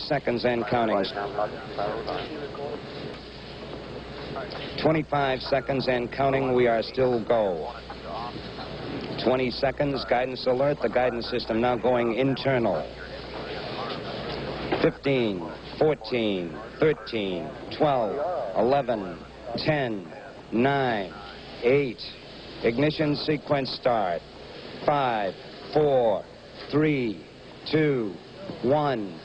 seconds and counting. 25 seconds and counting. We are still go. 20 seconds. Guidance alert. The guidance system now going internal. 15, 14, 13, 12, 11, 10, 9, 8. Ignition sequence start. 5, 4, 3, 2, 1.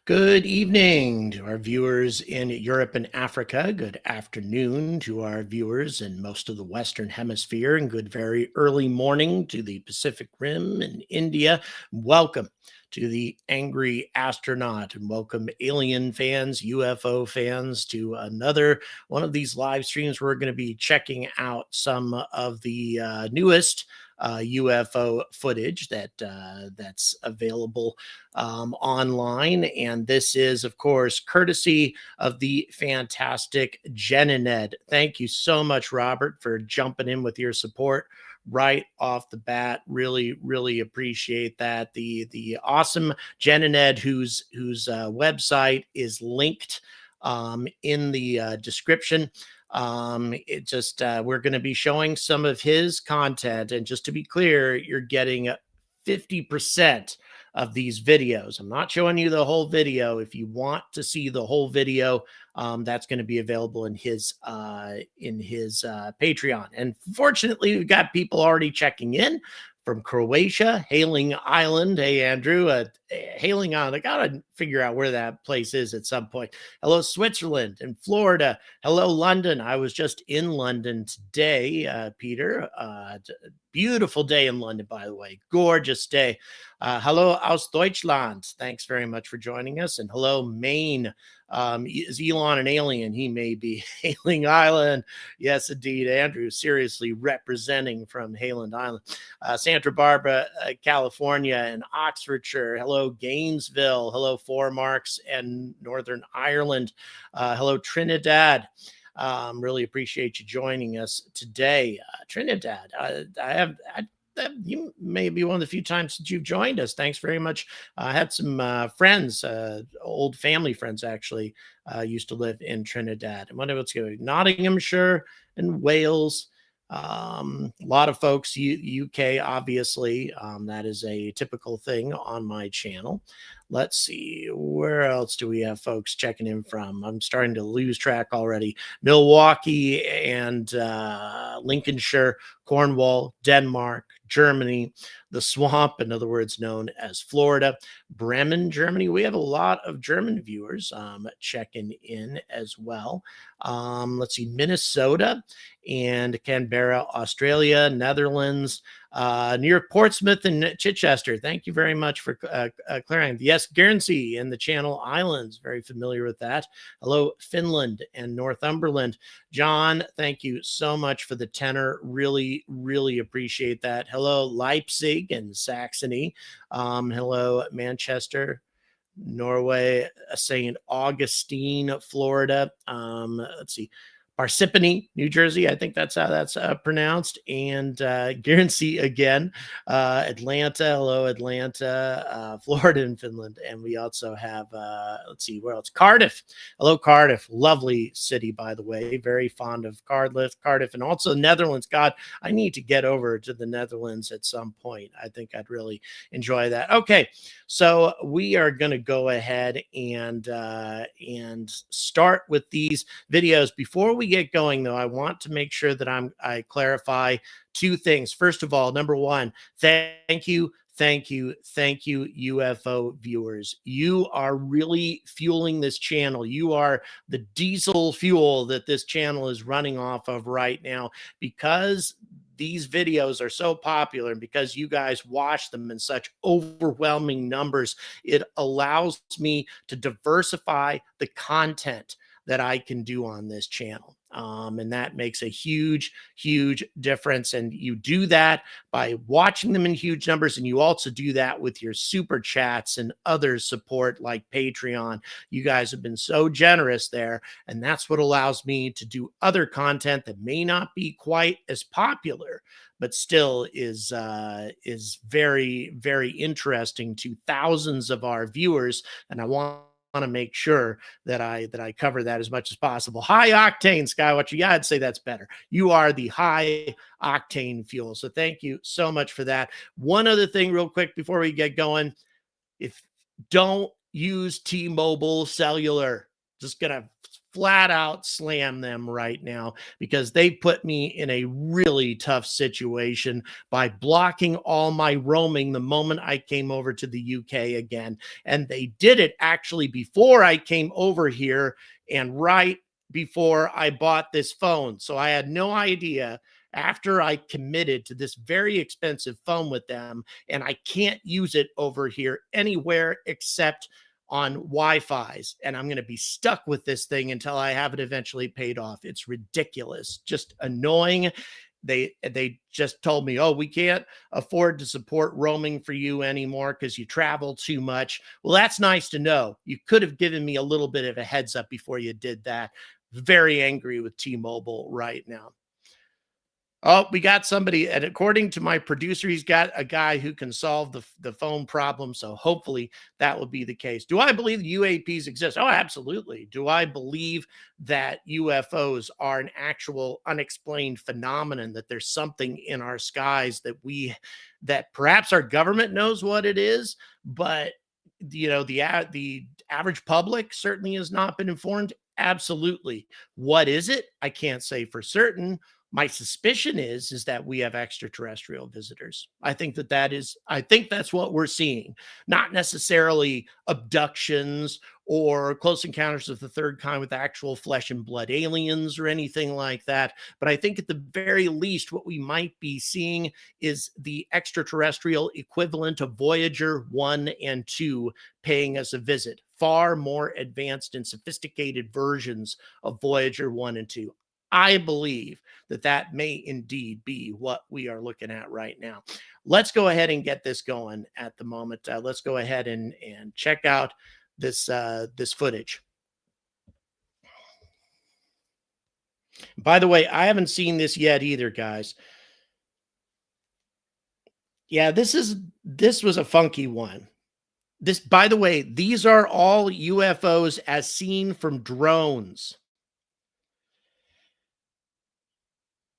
Good evening to our viewers in Europe and Africa. Good afternoon to our viewers in most of the Western Hemisphere, and good very early morning to the Pacific Rim and India. Welcome to the Angry Astronaut, and welcome alien fans, UFO fans, to another one of these live streams. We're going to be checking out some of the newest UFO footage that's available online, and this is, of course, courtesy of the fantastic Jen and Ed. Thank you so much, Robert, for jumping in with your support right off the bat. Really appreciate that. The awesome Jen and Ed, whose website is linked in the description. We're going to be showing some of his content, and just to be clear, you're getting 50% of these videos. I'm not showing you the whole video. If you want to see the whole video, that's going to be available in his Patreon. And fortunately, we've got people already checking in from Croatia, Hailing Island. Hey, Andrew, Hailing Island. I got to figure out where that place is at some point. Hello, Switzerland and Florida. Hello, London. I was just in London today, Peter. Beautiful day in London, by the way. Gorgeous day. Hello, aus Deutschland. Thanks very much for joining us. And hello, Maine. Is Elon an alien? He may be. Hailing Island. Yes, indeed. Andrew, seriously representing from Hailing Island. Santa Barbara, California, and Oxfordshire. Hello, Gainesville. Hello, Four Marks and Northern Ireland. Hello, Trinidad. Really appreciate you joining us today. Trinidad, you may be one of the few times that you've joined us. Thanks very much. I had some friends, old family friends actually, used to live in Trinidad. I wonder what's going on. Nottinghamshire and Wales. A lot of folks, UK, obviously. That is a typical thing on my channel. Let's see, where else do we have folks checking in from? I'm starting to lose track already. Milwaukee and Lincolnshire, Cornwall, Denmark, Germany, the swamp, in other words, known as Florida, Bremen, Germany. We have a lot of German viewers checking in as well. Let's see, Minnesota and Canberra, Australia, Netherlands, near Portsmouth and Chichester. Thank you very much for clearing. Yes, Guernsey in the Channel Islands. Very familiar with that. Hello, Finland and Northumberland. John, thank you so much for the tenor. Really appreciate that. Hello, Leipzig and Saxony. Hello, Manchester, Norway, St. Augustine, Florida. Let's see. Parsippany, New Jersey. I think that's how that's pronounced. And Guernsey again. Atlanta. Hello, Atlanta. Florida and Finland. And we also have, let's see, where else? Cardiff. Hello, Cardiff. Lovely city, by the way. Very fond of Cardiff. And also Netherlands. God, I need to get over to the Netherlands at some point. I think I'd really enjoy that. Okay, so we are going to go ahead and start with these videos. Before we get going, though, I want to make sure that I clarify two things. First of all, number one, thank you Thank you. Thank you, UFO viewers. You are really fueling this channel. You are the diesel fuel that this channel is running off of right now, because these videos are so popular and because you guys watch them in such overwhelming numbers. It allows me to diversify the content that I can do on this channel. And that makes a huge, huge difference. And you do that by watching them in huge numbers. And you also do that with your super chats and other support like Patreon. You guys have been so generous there. And that's what allows me to do other content that may not be quite as popular, but still is very, very interesting to thousands of our viewers. And I want to make sure that I cover that as much as possible. High octane, Skywatcher. Yeah, I'd say that's better. You are the high octane fuel. So thank you so much for that. One other thing real quick before we get going. If don't use T-Mobile cellular, just gonna flat out slam them right now, because they put me in a really tough situation by blocking all my roaming the moment I came over to the UK again. And they did it actually before I came over here and right before I bought this phone. So I had no idea after I committed to this very expensive phone with them, and I can't use it over here anywhere except on Wi-Fi's, and I'm going to be stuck with this thing until I have it eventually paid off. It's ridiculous, just annoying. They just told me, oh, we can't afford to support roaming for you anymore because you travel too much. Well, that's nice to know. You could have given me a little bit of a heads up before you did that. Very angry with T-Mobile right now. Oh, we got somebody, and according to my producer, he's got a guy who can solve the phone problem. So hopefully that will be the case. Do I believe UAPs exist? Oh, absolutely. Do I believe that UFOs are an actual unexplained phenomenon, that there's something in our skies that perhaps our government knows what it is, but the average public certainly has not been informed? Absolutely. What is it? I can't say for certain. My suspicion is that we have extraterrestrial visitors. I think that's what we're seeing, not necessarily abductions or close encounters of the third kind with actual flesh and blood aliens or anything like that. But I think at the very least, what we might be seeing is the extraterrestrial equivalent of Voyager 1 and 2 paying us a visit, far more advanced and sophisticated versions of Voyager 1 and 2. I believe that may indeed be what we are looking at right now. Let's go ahead and get this going at the moment. Let's go ahead and check out this footage. By the way, I haven't seen this yet either, guys. Yeah, this was a funky one. By the way, these are all UFOs as seen from drones.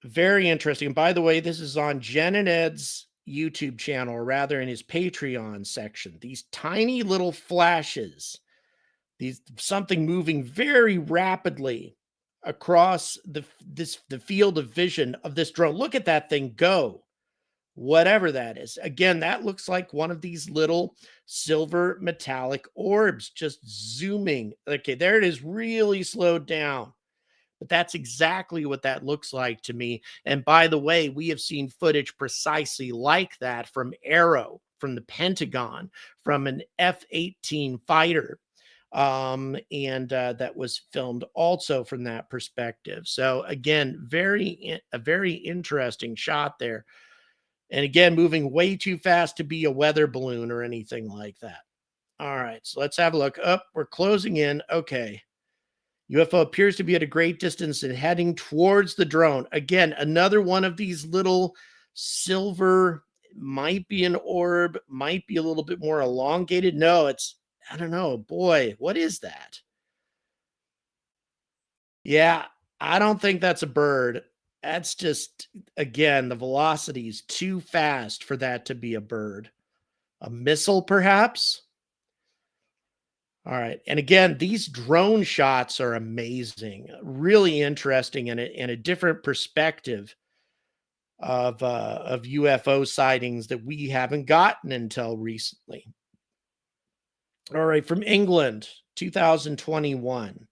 Very interesting. By the way, this is on Jen and Ed's YouTube channel, or rather in his Patreon section. These tiny little flashes, something moving very rapidly across the field of vision of this drone. Look at that thing go. Whatever that is. Again, that looks like one of these little silver metallic orbs just zooming. Okay, there it is, really slowed down. But that's exactly what that looks like to me. And by the way, we have seen footage precisely like that from Arrow, from the Pentagon, from an F-18 fighter. And that was filmed also from that perspective. So again, a very interesting shot there. And again, moving way too fast to be a weather balloon or anything like that. All right, so let's have a look. We're closing in. Okay. UFO appears to be at a great distance and heading towards the drone. Again, another one of these little silver, might be an orb, might be a little bit more elongated. No, I don't know. Boy, what is that? Yeah, I don't think that's a bird. That's just, again, the velocity is too fast for that to be a bird. A missile, perhaps? All right. And again, these drone shots are amazing, really interesting, and a different perspective of UFO sightings that we haven't gotten until recently. All right, from England, 2021.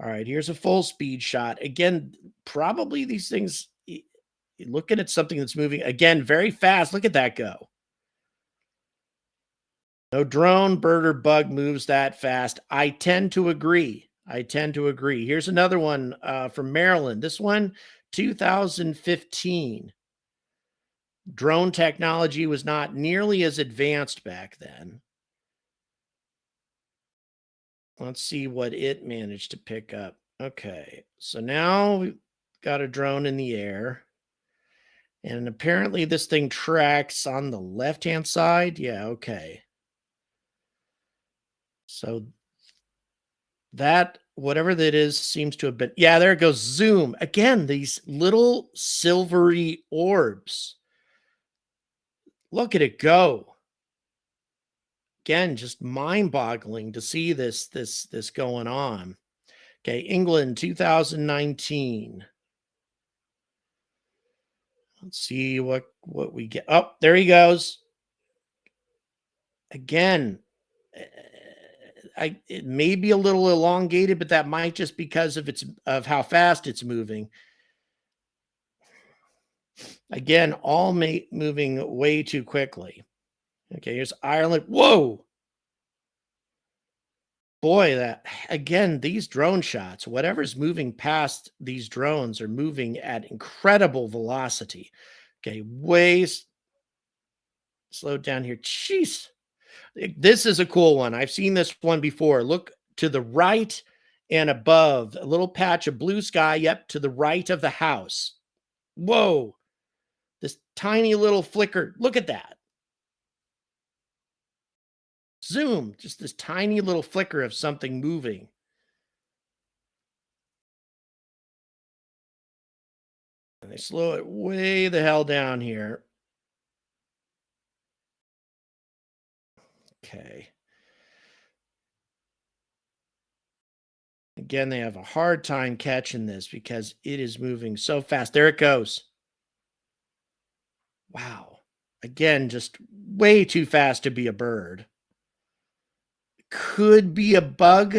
All right, here's a full speed shot. Again, probably these things, you're looking at something that's moving again very fast. Look at that go. No drone, bird, or bug moves that fast. I tend to agree. Here's another one from Maryland. This one, 2015. Drone technology was not nearly as advanced back then. Let's see what it managed to pick up. Okay, so now we've got a drone in the air. And apparently this thing tracks on the left-hand side. Yeah, okay. So that, whatever that is, seems to have been, yeah, there it goes. Zoom. Again, these little silvery orbs. Look at it go. Again, just mind-boggling to see this going on. Okay, England, 2019. Let's see what we get. Oh, there he goes. Again, it may be a little elongated, but that might just because of how fast it's moving. Again, all moving way too quickly. Okay, here's Ireland. Whoa! Boy, that again, these drone shots, whatever's moving past these drones are moving at incredible velocity. Okay, way slowed down here. Jeez. This is a cool one. I've seen this one before. Look to the right and above, a little patch of blue sky. Yep, to the right of the house. Whoa. This tiny little flicker. Look at that. Zoom. Just this tiny little flicker of something moving. And they slow it way the hell down here. Okay. Again, they have a hard time catching this because it is moving so fast. There it goes. Wow. Again, just way too fast to be a bird. Could be a bug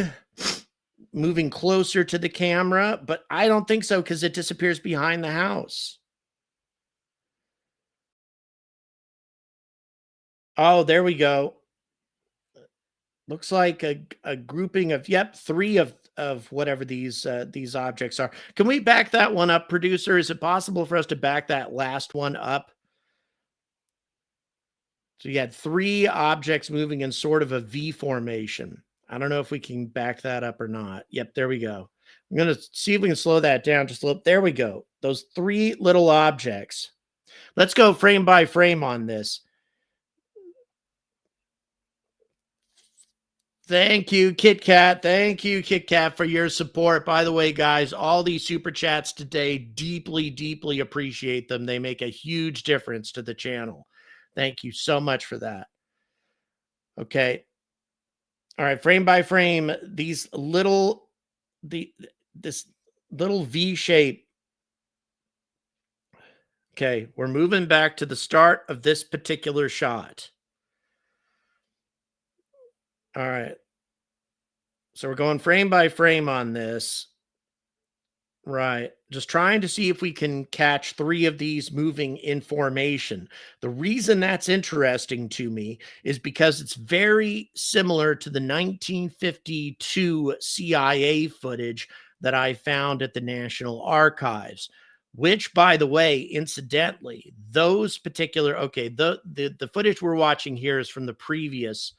moving closer to the camera, but I don't think so because it disappears behind the house. Oh, there we go. Looks like a grouping of, yep, 3 of whatever these objects are. Can we back that one up, producer? Is it possible for us to back that last one up? So you had 3 objects moving in sort of a V formation. I don't know if we can back that up or not. Yep, there we go. I'm going to see if we can slow that down just a little. There we go. Those 3 little objects. Let's go frame by frame on this. Thank you, Kit Kat. Thank you, Kit Kat, for your support. By the way, guys, all these super chats today, deeply, deeply appreciate them. They make a huge difference to the channel. Thank you so much for that. Okay. All right, frame by frame, these little, this little V shape. Okay, we're moving back to the start of this particular shot. All right. So we're going frame by frame on this. Right. Just trying to see if we can catch 3 of these moving in formation. The reason that's interesting to me is because it's very similar to the 1952 CIA footage that I found at the National Archives, which, by the way, incidentally, those particular, okay, the footage we're watching here is from the previous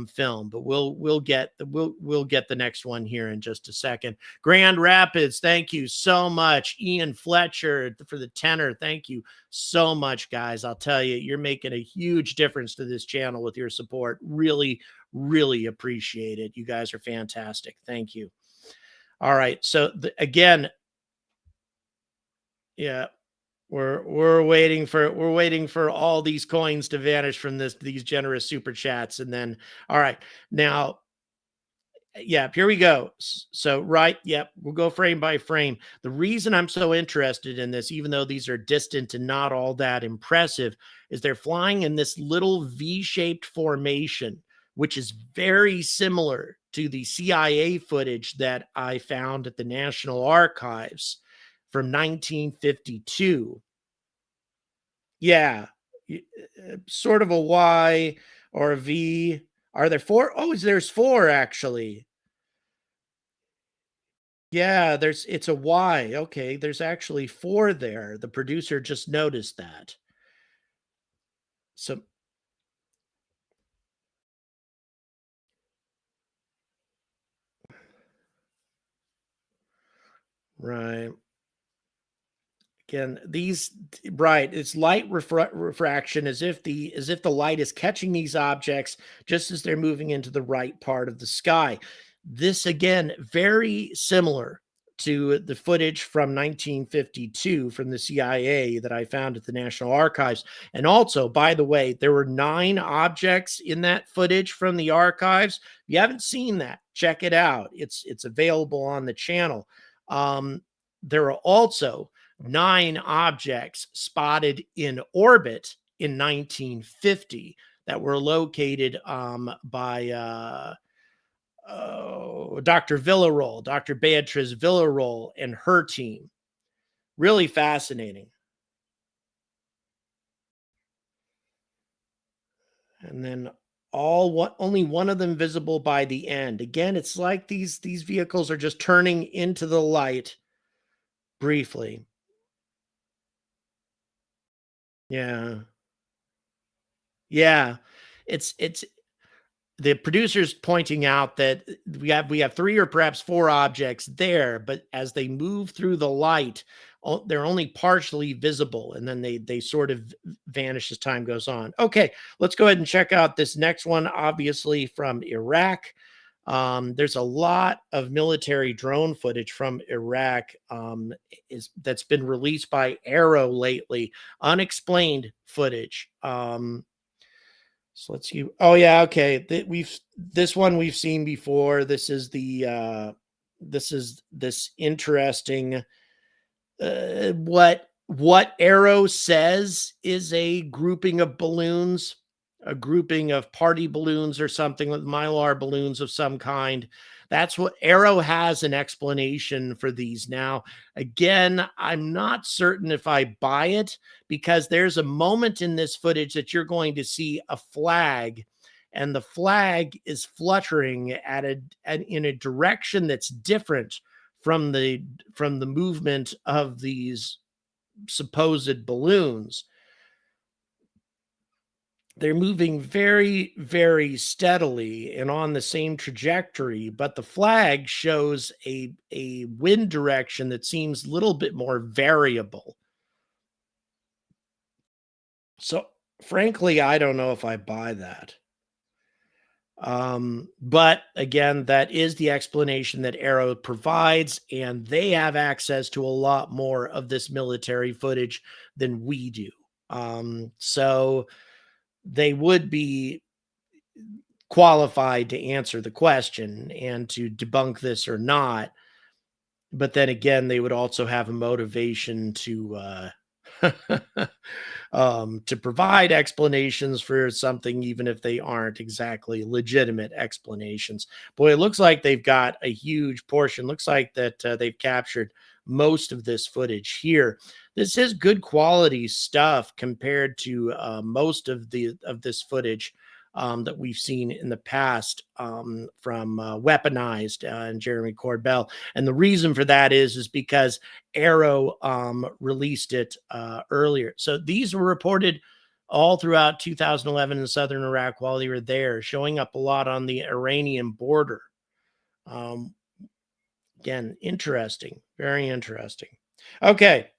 film, but we'll get the next one here in just a second. Grand Rapids, thank you so much. Ian Fletcher for the tenor, thank you so much, guys. I'll tell you, you're making a huge difference to this channel with your support. Really, really appreciate it. You guys are fantastic. Thank you. All right, so again, yeah. We're waiting for all these coins to vanish from these generous super chats. And then, all right, now Yeah, here we go. So, right, yep, we'll go frame by frame. The reason I'm so interested in this, even though these are distant and not all that impressive, is they're flying in this little V-shaped formation, which is very similar to the CIA footage that I found at the National Archives from 1952. Yeah, sort of a Y or a V. Are there four? Oh, there's four actually. Yeah, it's a Y. Okay, there's actually 4 there. The producer just noticed that. So right. Again, these right, it's light refraction as if the light is catching these objects just as they're moving into the right part of the sky. This again, very similar to the footage from 1952 from the CIA that I found at the National Archives. And also, by the way, there were 9 objects in that footage from the archives. If you haven't seen that, check it out. It's available on the channel. There are also 9 objects spotted in orbit in 1950 that were located by Dr. Villarol, Dr. Beatrice Villarol, and her team. Really fascinating. And then only one of them visible by the end. Again, it's like these vehicles are just turning into the light briefly. Yeah. Yeah. It's the producers pointing out that we have 3 or perhaps 4 objects there, but as they move through the light, they're only partially visible, and then they sort of vanish as time goes on. Okay, let's go ahead and check out this next one, obviously from Iraq. There's a lot of military drone footage from Iraq that's been released by Arrow lately, unexplained footage. So let's see. Oh yeah, okay. This one we've seen before. This is this interesting what Arrow says is a grouping of balloons, a grouping of party balloons or something with mylar balloons of some kind. That's what Arrow has an explanation for these. Now, again, I'm not certain if I buy it because there's a moment in this footage that you're going to see a flag, and the flag is fluttering in a direction that's different from the movement of these supposed balloons. They're moving very, very steadily and on the same trajectory, but the flag shows a wind direction that seems a little bit more variable. So, frankly, I don't know if I buy that. But again, that is the explanation that Arrow provides, and they have access to a lot more of this military footage than we do. So they would be qualified to answer the question and to debunk this or not. But then again, they would also have a motivation to provide explanations for something, even if they aren't exactly legitimate explanations. Boy, it looks like they've got a huge portion. Looks like that they've captured most of this footage here. This is good quality stuff compared to most of this footage that we've seen in the past from Weaponized and Jeremy Corbell. And the reason for that is because Arrow released it earlier. So these were reported all throughout 2011 in southern Iraq while they were there, showing up a lot on the Iranian border. Um, Again, interesting, very interesting. Okay,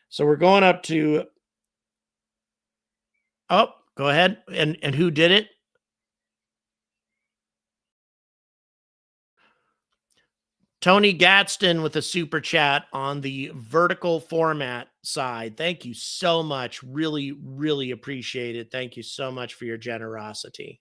so we're going up to. Oh, go ahead. And who did it? Tony Gadsden with a super chat on the vertical format side. Thank you so much. Really, really appreciate it. Thank you so much for your generosity.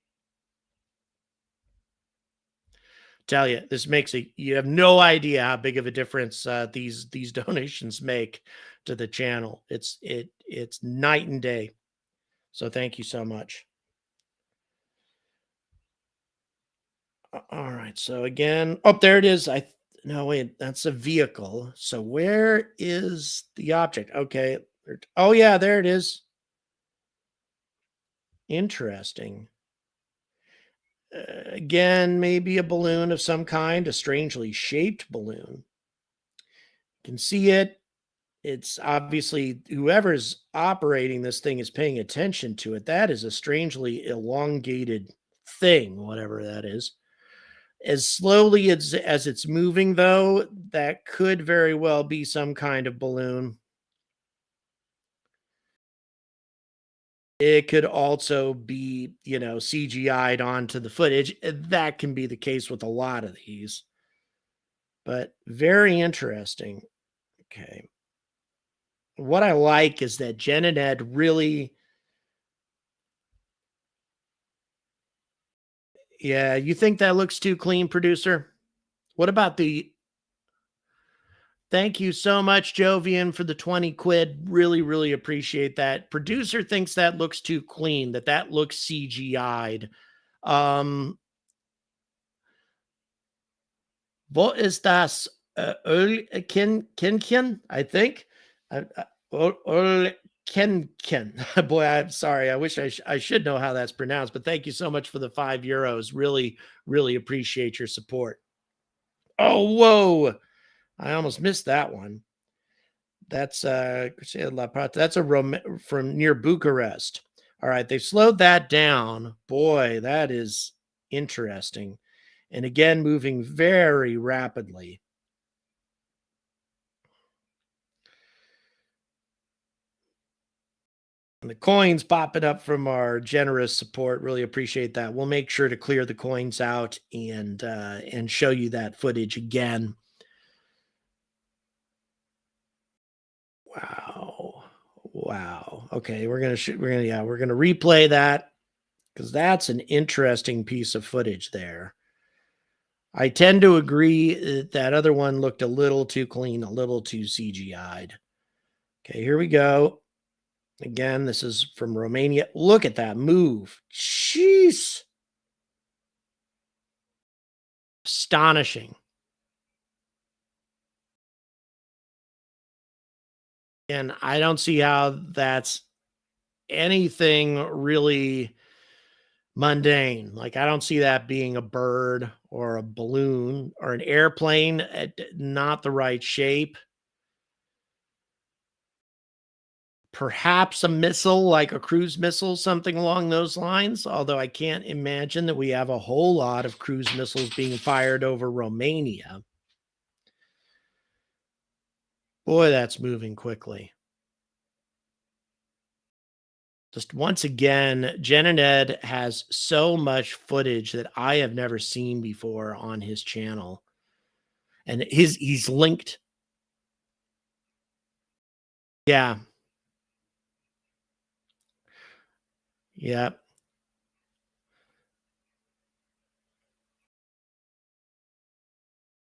Tell you, this makes you have no idea how big of a difference these donations make to the channel. It's night and day. So thank you so much. All right. So again, oh, there it is. No, wait, that's a vehicle. So where is the object? Okay. Oh yeah, there it is. Interesting. Again, maybe a balloon of some kind, a strangely shaped balloon. You can see it. It's obviously whoever's operating this thing is paying attention to it. That is a strangely elongated thing, whatever that is. As slowly as it's moving, though, that could very well be some kind of balloon. It could also be, CGI'd onto the footage. That can be the case with a lot of these. But very interesting. Okay. What I like is that Jen and Ed really, yeah, you think that looks too clean, producer? What about thank you so much, Jovian, for the 20 quid. Really, really appreciate that. Producer thinks that looks too clean, that looks CGI'd. What is das? Ken, I think. Ken. Boy, I'm sorry. I wish I should know how that's pronounced, but thank you so much for the €5. Really, really appreciate your support. Oh, whoa. I almost missed that one. That's that's from near Bucharest. All right, they've slowed that down. Boy, that is interesting. And again, moving very rapidly. And the coins popping up from our generous support. Really appreciate that. We'll make sure to clear the coins out and show you that footage again. Wow. Okay, we're gonna replay that because that's an interesting piece of footage there. I tend to agree that other one looked a little too clean, a little too CGI'd. Okay, here we go. Again, this is from Romania. Look at that move. Jeez. Astonishing. And I don't see how that's anything really mundane. Like, I don't see that being a bird or a balloon or an airplane, not the right shape. Perhaps a missile, like a cruise missile, something along those lines. Although I can't imagine that we have a whole lot of cruise missiles being fired over Romania. Boy, that's moving quickly. Just once again, Jen and Ed has so much footage that I have never seen before on his channel. And he's linked. Yeah. Yeah.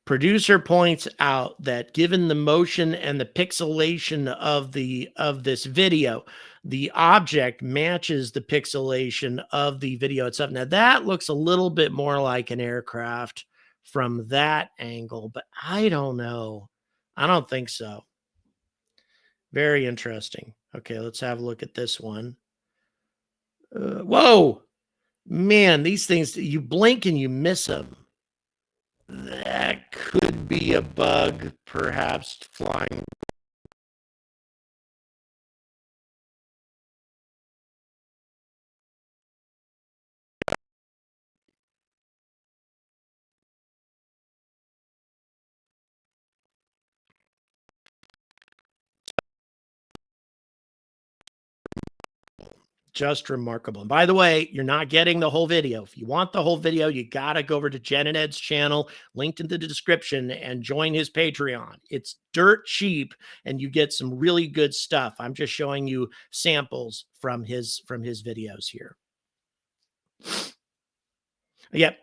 Producer points out that given the motion and the pixelation of this video, the object matches the pixelation of the video itself. Now that looks a little bit more like an aircraft from that angle, but I don't know. I don't think so. Very interesting. Okay, let's have a look at this one. Whoa, man, these things, you blink and you miss them. That could be a bug, perhaps flying. Just remarkable. And by the way, you're not getting the whole video. If you want the whole video, you got to go over to Jen and Ed's channel, linked in the description, and join his Patreon. It's dirt cheap, and you get some really good stuff. I'm just showing you samples from his videos here. Yep.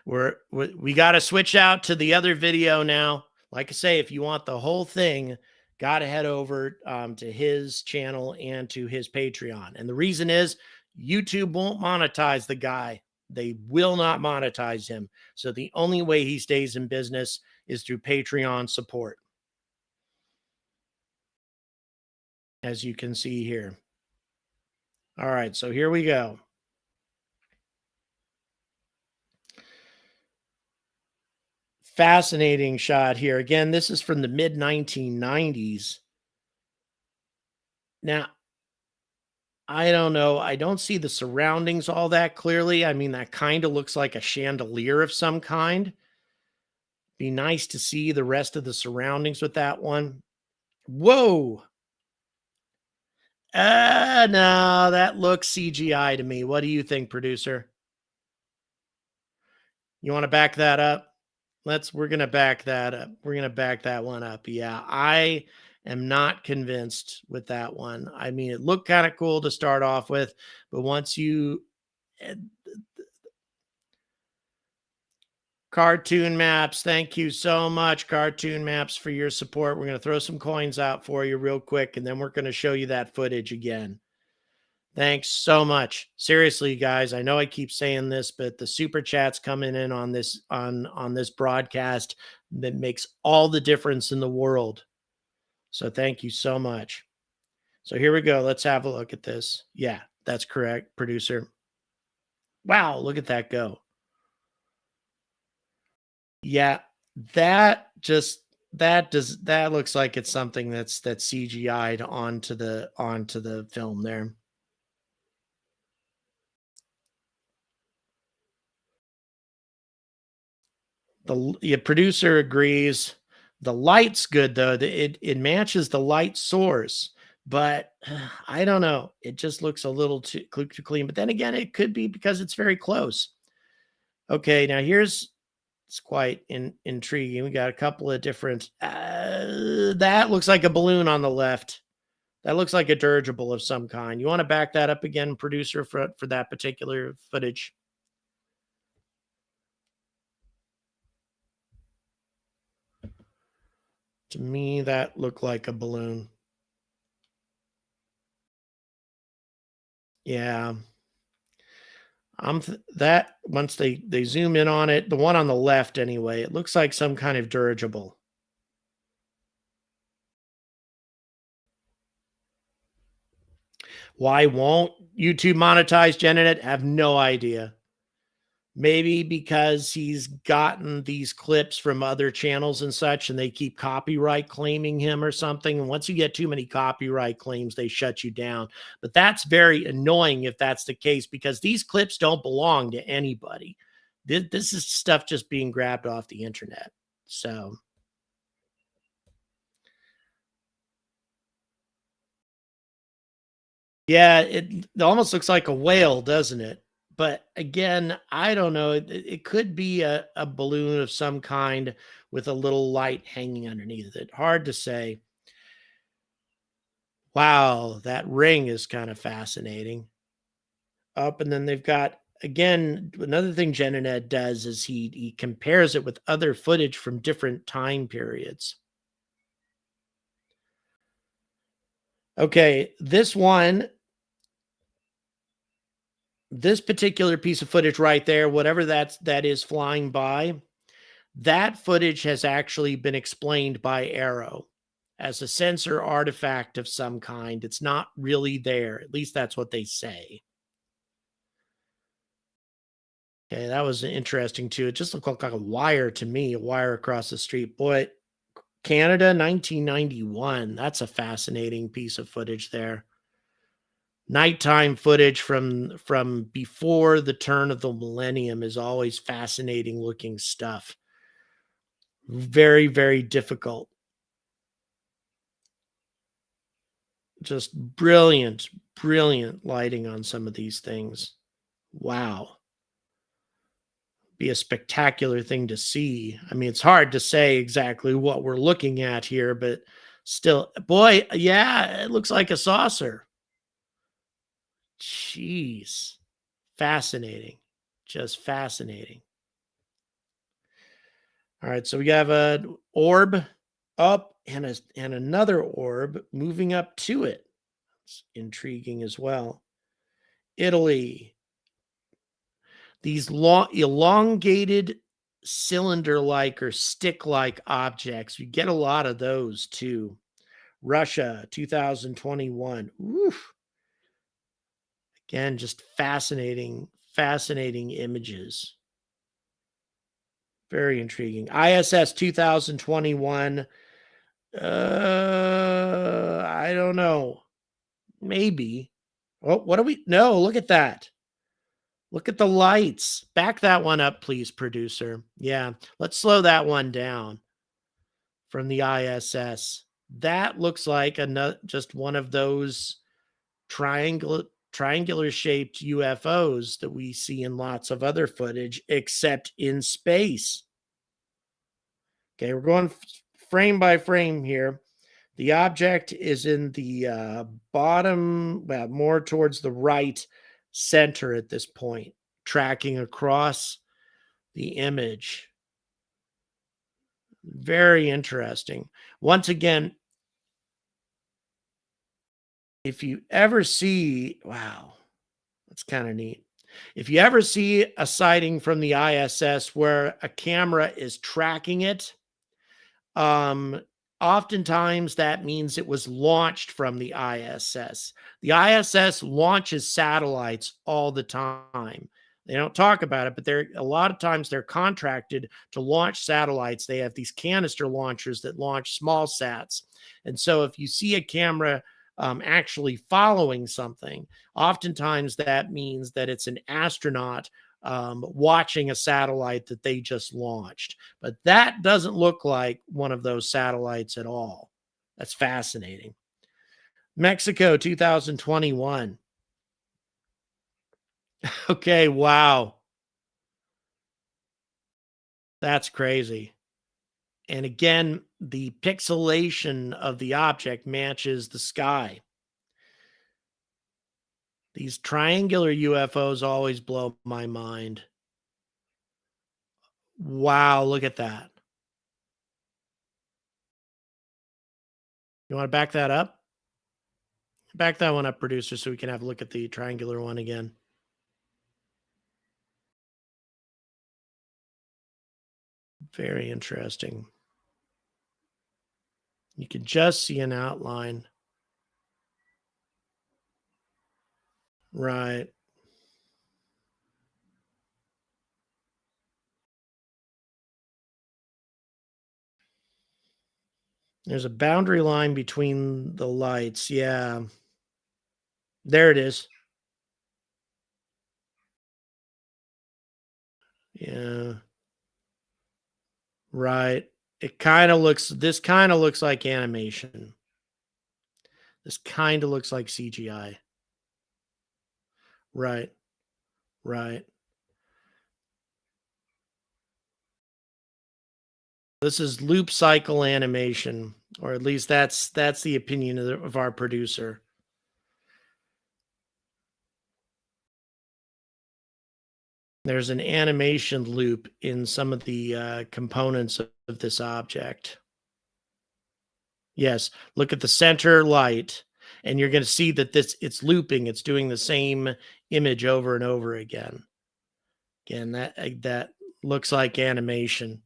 We got to switch out to the other video now. Like I say, if you want the whole thing, got to head over to his channel and to his Patreon. And the reason is YouTube won't monetize the guy. They will not monetize him. So the only way he stays in business is through Patreon support, as you can see here. All right, so here we go. Fascinating shot here. Again, this is from the mid 1990s. Now, I don't know. I don't see the surroundings all that clearly. I mean, that kind of looks like a chandelier of some kind. Be nice to see the rest of the surroundings with that one. Whoa. No, that looks CGI to me. What do you think, producer? You want to back that up? We're going to back that up. We're going to back that one up. Yeah, I am not convinced with that one. I mean, it looked kind of cool to start off with, but once you Cartoon Maps, thank you so much, Cartoon Maps, for your support. We're going to throw some coins out for you real quick, and then we're going to show you that footage again. Thanks so much. Seriously, guys, I know I keep saying this, but the super chats coming in on this on this broadcast, that makes all the difference in the world. So thank you so much. So here we go. Let's have a look at this. Yeah, that's correct, producer. Wow, look at that go. Yeah, that looks like it's something that's CGI'd onto the film there. The producer agrees. The light's good though. It matches the light source, but I don't know. It just looks a little too clean. But then again, it could be because it's very close. Okay, now it's quite intriguing. We got a couple of different. That looks like a balloon on the left. That looks like a dirigible of some kind. You want to back that up again, producer, for that particular footage? To me, that looked like a balloon. Yeah. That once they zoom in on it, the one on the left anyway, it looks like some kind of dirigible. Why won't YouTube monetize Genenet? Have no idea. Maybe because he's gotten these clips from other channels and such, and they keep copyright claiming him or something. And once you get too many copyright claims, they shut you down. But that's very annoying if that's the case, because these clips don't belong to anybody. This is stuff just being grabbed off the internet. So yeah, it almost looks like a whale, doesn't it? But again, I don't know. It could be a balloon of some kind with a little light hanging underneath it. Hard to say. Wow, that ring is kind of fascinating. Up, and then they've got, again, another thing Genenet does is he compares it with other footage from different time periods. Okay, this particular piece of footage right there, whatever that is flying by, that footage has actually been explained by Arrow as a sensor artifact of some kind. It's not really there. At least that's what they say. Okay, that was interesting too. It just looked like a wire to me, a wire across the street. Boy, Canada, 1991. That's a fascinating piece of footage there. Nighttime footage from before the turn of the millennium is always fascinating looking stuff. Very, very difficult. Just brilliant, brilliant lighting on some of these things. Wow. Be a spectacular thing to see. I mean, it's hard to say exactly what we're looking at here, but still, boy, yeah, it looks like a saucer. Jeez. Fascinating. Just fascinating. All right, so we have an orb up and another orb moving up to it. It's intriguing as well. Italy. These long, elongated cylinder-like or stick-like objects. You get a lot of those too. Russia, 2021. Oof. Again, just fascinating, fascinating images. Very intriguing. ISS 2021. I don't know. Maybe. Oh, what do we? No, look at that. Look at the lights. Back that one up, please, producer. Yeah, let's slow that one down from the ISS. That looks like just one of those triangular shaped UFOs that we see in lots of other footage, except in space. Okay, we're going frame by frame here. The object is in the bottom, well, more towards the right center at this point, tracking across the image. Very interesting. Once again, if you ever see, wow, that's kind of neat. If you ever see a sighting from the ISS where a camera is tracking it, oftentimes that means it was launched from the ISS. The ISS launches satellites all the time. They don't talk about it, but they're a lot of times they're contracted to launch satellites. They have these canister launchers that launch small sats. And so if you see a camera actually following something, oftentimes that means that it's an astronaut watching a satellite that they just launched. But that doesn't look like one of those satellites at all. That's fascinating. Mexico 2021. Okay, wow. That's crazy. And again, the pixelation of the object matches the sky. These triangular UFOs always blow my mind. Wow, look at that. You want to back that up? Back that one up, producer, so we can have a look at the triangular one again. Very interesting. You can just see an outline. Right. There's a boundary line between the lights. Yeah. There it is. Yeah. Right. This kind of looks like animation. This kind of looks like CGI. Right. Right. This is loop cycle animation, or at least that's the opinion of our producer. There's an animation loop in some of the components of this object. Yes, look at the center light, and you're going to see that it's looping. It's doing the same image over and over again. Again, that looks like animation.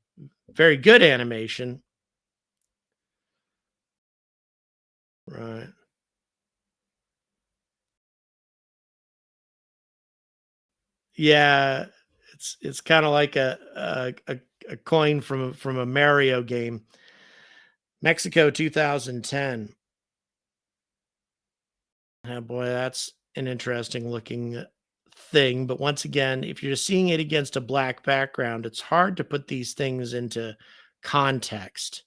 Very good animation. Right. Yeah, it's kind of like a coin from a Mario game. Mexico 2010. Oh boy, that's an interesting looking thing. But once again, if you're seeing it against a black background, it's hard to put these things into context.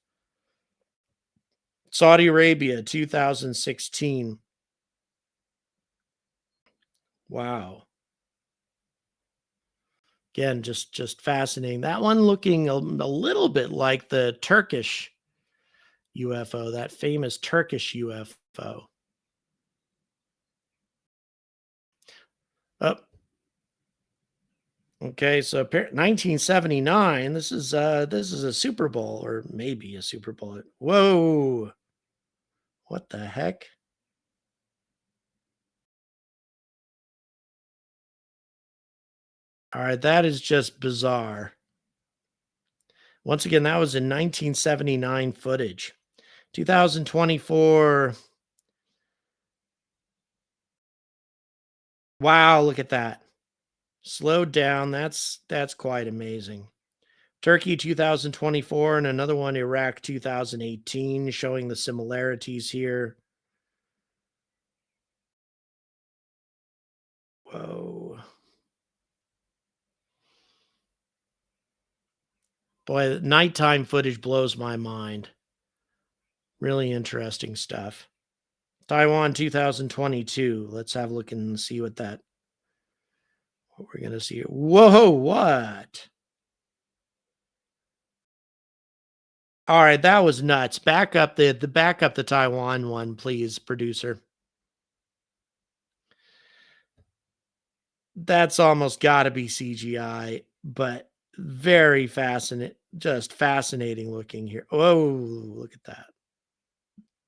Saudi Arabia 2016. Wow. Again, just fascinating. That one looking a little bit like the Turkish UFO, that famous Turkish UFO. Oh, Okay, so 1979. This is a Super Bowl, or maybe a Super Bowl. Whoa! What the heck? All right, that is just bizarre. Once again, that was in 1979 footage. 2024. Wow, look at that. Slowed down. That's quite amazing. Turkey 2024 and another one Iraq 2018, showing the similarities here. Whoa. Boy, nighttime footage blows my mind. Really interesting stuff. Taiwan 2022. Let's have a look and see what we're going to see. Whoa, what? All right, that was nuts. Back up the Taiwan one, please, producer. That's almost got to be CGI, but very fascinating, just fascinating looking here. Oh, look at that.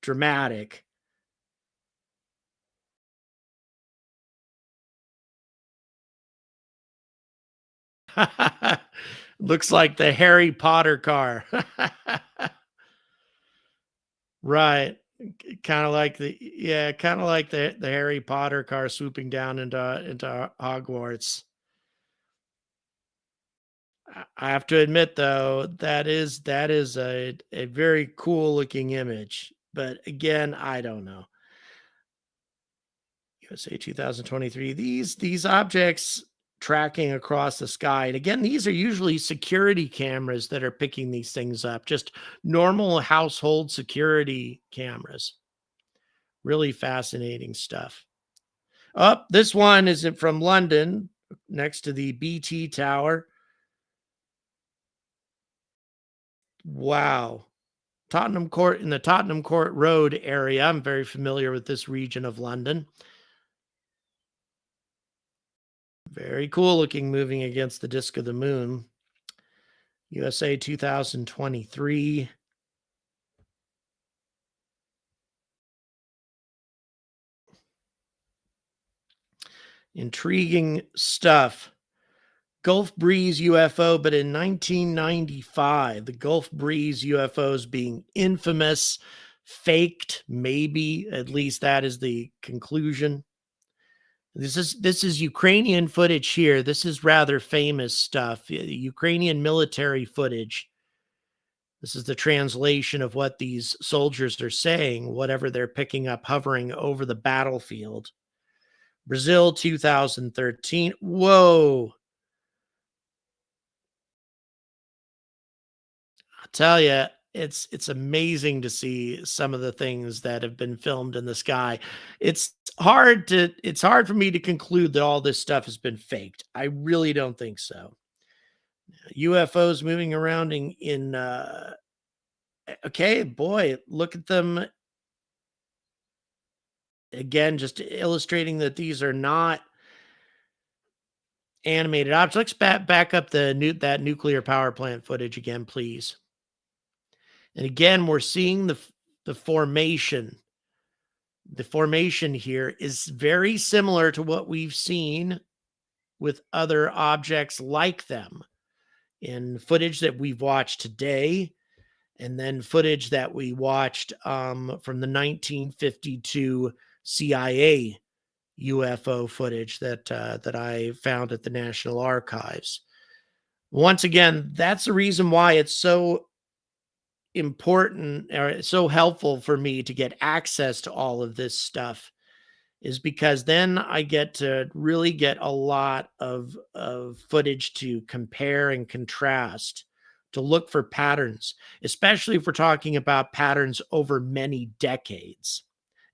Dramatic. Looks like the Harry Potter car. Right. Kind of like the Harry Potter car swooping down into Hogwarts. I have to admit though, that is a very cool looking image. But again, I don't know. USA 2023. These objects tracking across the sky. And again, these are usually security cameras that are picking these things up, just normal household security cameras. Really fascinating stuff. Up, this one is from London, next to the BT Tower. Wow. Tottenham Court, in the Tottenham Court Road area. I'm very familiar with this region of London. Very cool looking, moving against the disk of the moon. USA 2023. Intriguing stuff. Gulf Breeze UFO, but in 1995, the Gulf Breeze UFOs being infamous, faked, maybe, at least that is the conclusion. This is Ukrainian footage here. This is rather famous stuff. Ukrainian military footage. This is the translation of what these soldiers are saying, whatever they're picking up hovering over the battlefield. Brazil 2013. Whoa. I'll tell you, it's amazing to see some of the things that have been filmed in the sky. It's hard for me to conclude that all this stuff has been faked. I really don't think so. UFOs moving around in okay, boy, look at them again, just illustrating that these are not animated objects. Let's back up that nuclear power plant footage again, please. And again, we're seeing the formation. The formation here is very similar to what we've seen with other objects like them in footage that we've watched today, and then footage that we watched from the 1952 CIA UFO footage that I found at the National Archives. Once again, that's the reason why it's so important or so helpful for me to get access to all of this stuff, is because then I get to really get a lot of footage to compare and contrast, to look for patterns, especially if we're talking about patterns over many decades.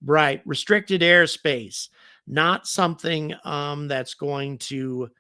Right, restricted airspace, not something that's going to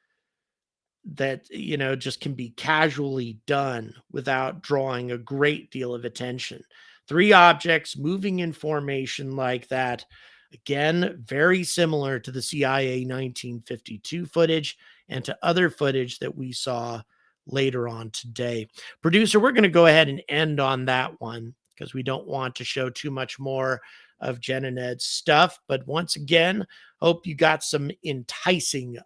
that just can be casually done without drawing a great deal of attention. Three objects moving in formation like that, again very similar to the CIA 1952 footage, and to other footage that we saw later on today. Producer, we're going to go ahead and end on that one because we don't want to show too much more of Jen and Ed's stuff. But once again, hope you got some enticing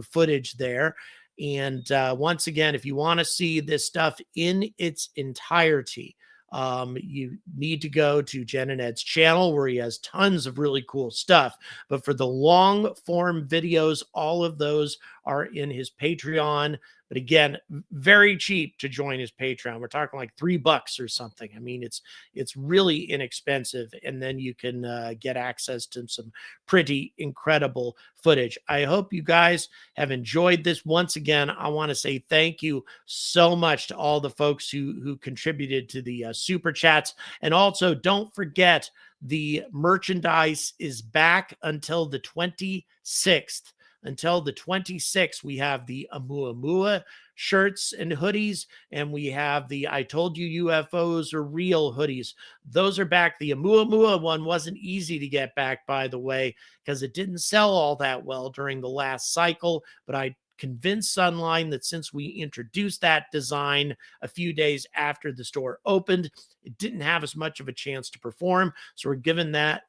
footage there. And once again, if you want to see this stuff in its entirety, you need to go to Jen and Ed's channel where he has tons of really cool stuff. But for the long form videos, all of those are in his Patreon. But again, very cheap to join his Patreon. We're talking like $3 or something. I mean, it's really inexpensive, and then you can get access to some pretty incredible footage. I hope you guys have enjoyed this. Once again, I want to say thank you so much to all the folks who contributed to the super chats, and also don't forget the merchandise is back until the 26th. Until the 26th, we have the Oumuamua shirts and hoodies, and we have the I Told You UFOs Are Real hoodies. Those are back. The Oumuamua one wasn't easy to get back, by the way, because it didn't sell all that well during the last cycle, but I convinced Sunline that since we introduced that design a few days after the store opened, it didn't have as much of a chance to perform. So we're giving that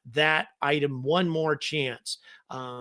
item one more chance.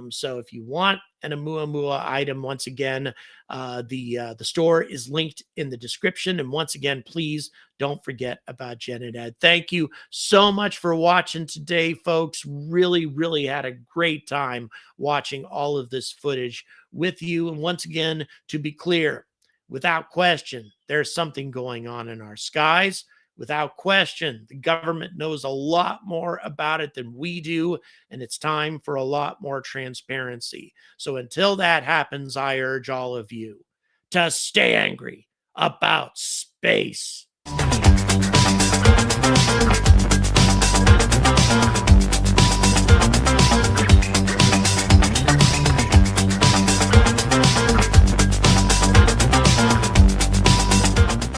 So if you want an Oumuamua item, once again, the store is linked in the description. And once again, please don't forget about Jen and Ed. Thank you so much for watching today, folks. Really, really had a great time watching all of this footage with you. And once again, to be clear, without question, there's something going on in our skies. Without question, the government knows a lot more about it than we do, and it's time for a lot more transparency. So until that happens, I urge all of you to stay angry about space.